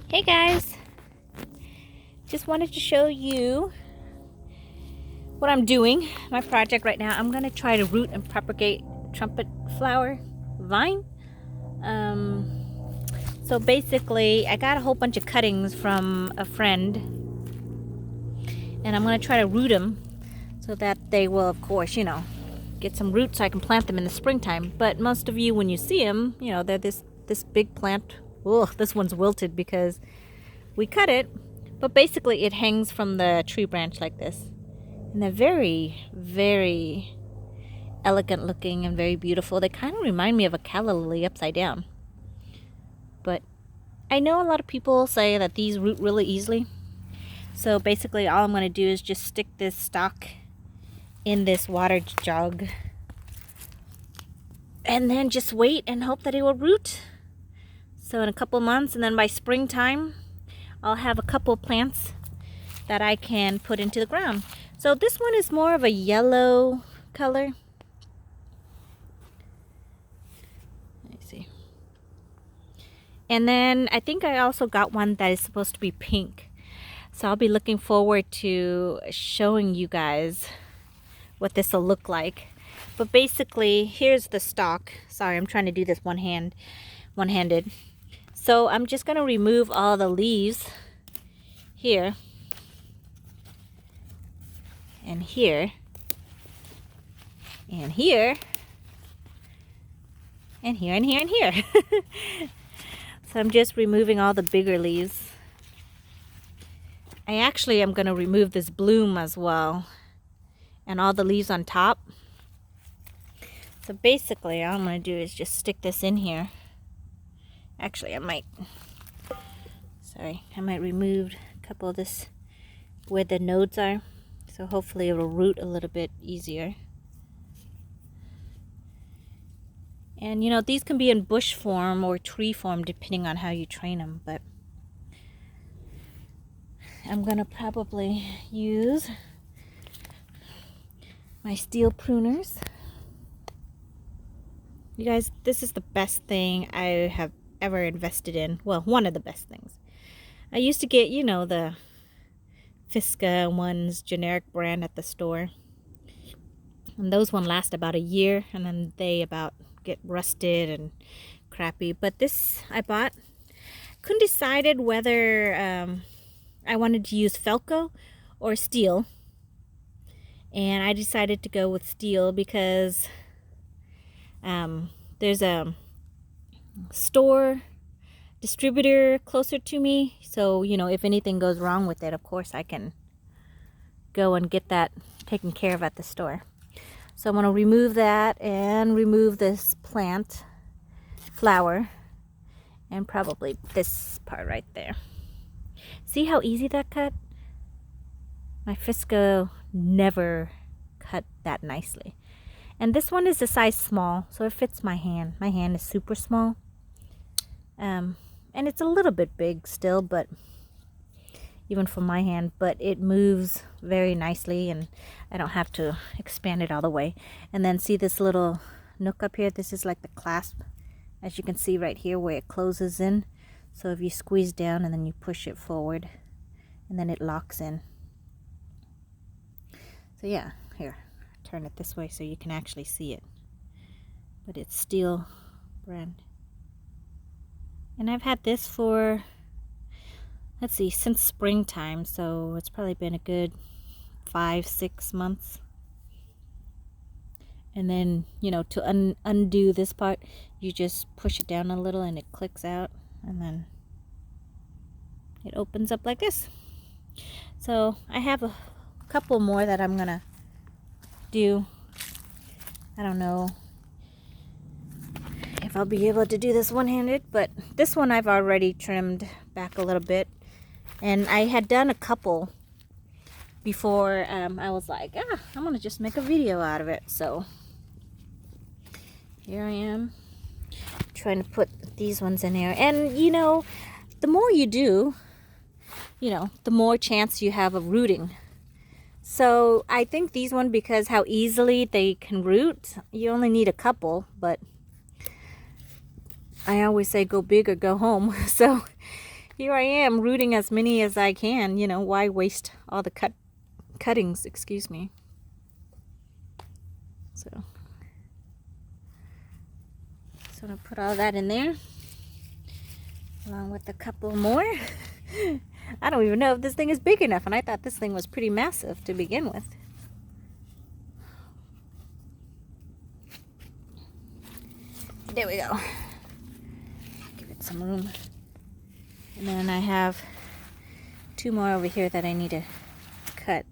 Hey guys, just wanted to show you what I'm doing, my project right now. I'm gonna try to root and propagate trumpet flower vine. So basically I got a whole bunch of cuttings from a friend and I'm gonna try to root them so that they will, of course, get some roots so I can plant them in the springtime. But most of you, when you see them, they're this big plant. Ugh, this one's wilted because we cut it, but basically it hangs from the tree branch like this. And they're very, very elegant looking and very beautiful. They kind of remind me of a calla lily upside down. But I know a lot of people say that these root really easily. So basically all I'm going to do is just stick this stalk in this water jug and then just wait and hope that it will root. So in a couple months, and then by springtime I'll have a couple plants that I can put into the ground. So this one is more of a yellow color. Let me see. And then I think I also got one that is supposed to be pink. So I'll be looking forward to showing you guys what this will look like. But basically, here's the stalk. Sorry, I'm trying to do this one-handed. So I'm just going to remove all the leaves here and here and here and here and here and here. So I'm just removing all the bigger leaves. I actually am going to remove this bloom as well and all the leaves on top. So basically all I'm going to do is just stick this in here. Actually, I might remove a couple of this where the nodes are. So hopefully it'll root a little bit easier. And these can be in bush form or tree form depending on how you train them. But I'm going to probably use my steel pruners. You guys, this is the best thing I have ever invested in. Well, one of the best things. I used to get, the Fiska ones, generic brand at the store. And those one last about a year, and then they about get rusted and crappy. But this I bought. Couldn't decided whether I wanted to use Felco or steel. And I decided to go with steel because there's a store distributor closer to me, so if anything goes wrong with it, of course I can go and get that taken care of at the store. So I'm going to remove that and remove this plant flower and probably this part right there. See how easy that cut? My Fisko never cut that nicely. And this one is a size small, so it fits my hand. My hand is super small. And it's a little bit big still, but even for my hand, but it moves very nicely and I don't have to expand it all the way. And then see this little nook up here? This is like the clasp, as you can see right here where it closes in. So if you squeeze down and then you push it forward and then it locks in. So yeah, here. Turn it this way so you can actually see it. But it's steel brand. And I've had this for, let's see, since springtime, so it's probably been a good 5-6 months. And then, to undo this part, you just push it down a little and it clicks out, and then it opens up like this. So I have a couple more that I'm gonna do. I don't know if I'll be able to do this one-handed, but this one I've already trimmed back a little bit, and I had done a couple before. I was like, I'm gonna just make a video out of it. So here I am trying to put these ones in here, and the more you do, the more chance you have of rooting. So I think these one, because how easily they can root, you only need a couple, but I always say go big or go home. So here I am rooting as many as I can. You know, why waste all the cuttings, excuse me. So I'm gonna put all that in there, along with a couple more. I don't even know if this thing is big enough, and I thought this thing was pretty massive to begin with. There we go. Give it some room. And then I have 2 more over here that I need to cut.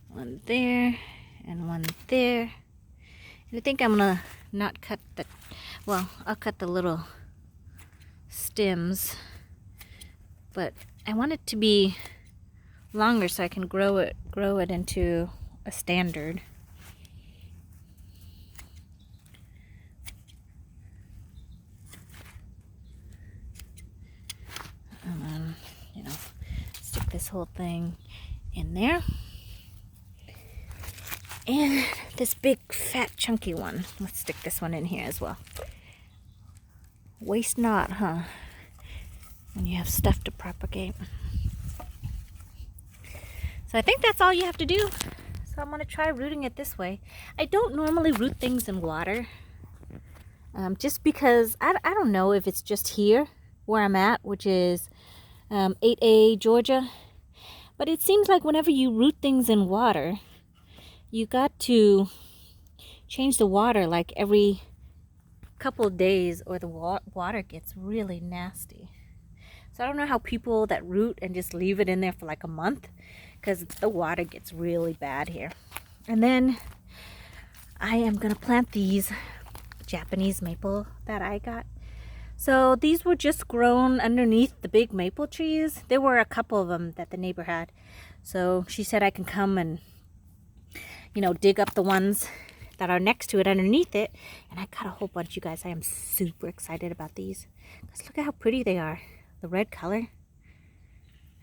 One there and one there. And I think I'm gonna not cut the, well, I'll cut the little stems, but I want it to be longer so I can grow it into a standard. And then, you know, stick this whole thing in there. And this big fat chunky one, let's stick this one in here as well. Waste not, huh? When you have stuff to propagate. So I think that's all you have to do. So I'm going to try rooting it this way. I don't normally root things in water. Just because, I don't know if it's just here where I'm at, which is 8A, Georgia. But it seems like whenever you root things in water, you got to change the water like every couple of days, or the water gets really nasty. So I don't know how people that root and just leave it in there for like a month, because the water gets really bad here. And then I am gonna plant these Japanese maple that I got. So these were just grown underneath the big maple trees. There were a couple of them that the neighbor had. So she said I can come and, you know, dig up the ones that are next to it underneath it. And I got a whole bunch, you guys. I am super excited about these. Because look at how pretty they are. The red color.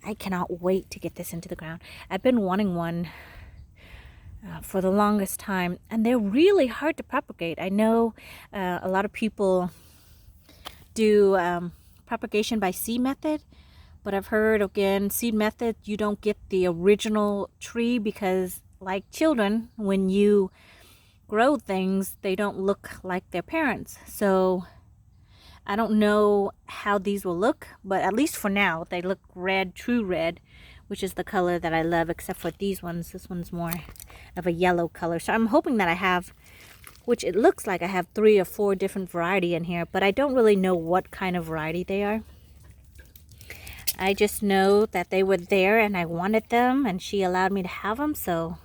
I cannot wait to get this into the ground. I've been wanting one for the longest time. And they're really hard to propagate. I know a lot of people do propagation by seed method. But I've heard, again, seed method, you don't get the original tree because, like children, when you grow things, they don't look like their parents. So I don't know how these will look, but at least for now, they look red, true red, which is the color that I love, except for these ones. This one's more of a yellow color. So I'm hoping that I have, which it looks like I have 3 or 4 different variety in here, but I don't really know what kind of variety they are. I just know that they were there and I wanted them, and she allowed me to have them. So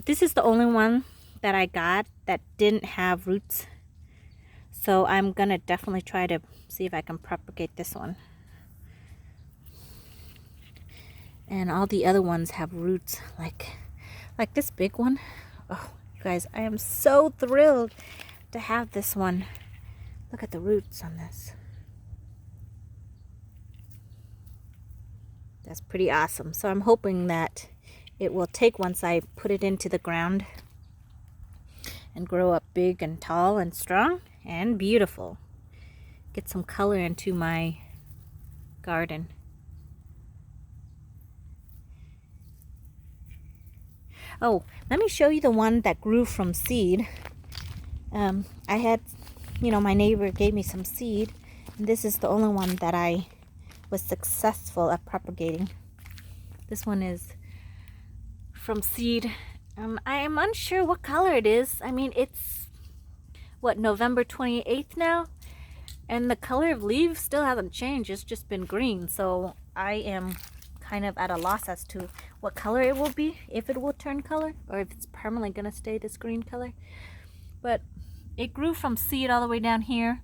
this is the only one that I got that didn't have roots. So I'm gonna definitely try to see if I can propagate this one. And all the other ones have roots, like this big one. Oh, you guys, I am so thrilled to have this one. Look at the roots on this. That's pretty awesome. So I'm hoping that it will take once I put it into the ground and grow up big and tall and strong and beautiful. Get some color into my garden. Oh, let me show you the one that grew from seed. I had, you know, my neighbor gave me some seed, and this is the only one that I was successful at propagating. This one is from seed. I am unsure what color it is. I mean, it's what, November 28th now, and the color of leaves still hasn't changed. It's just been green. So I am kind of at a loss as to what color it will be, if it will turn color, or if it's permanently gonna stay this green color. But it grew from seed all the way down here,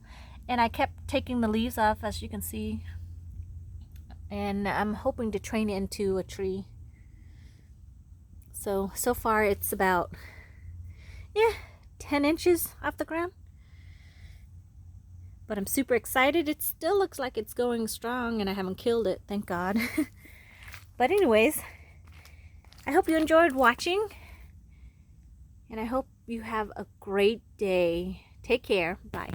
and I kept taking the leaves off, as you can see. And I'm hoping to train it into a tree. So far it's about, 10 inches off the ground. But I'm super excited. It still looks like it's going strong, and I haven't killed it, thank God. But anyways, I hope you enjoyed watching. And I hope you have a great day. Take care. Bye.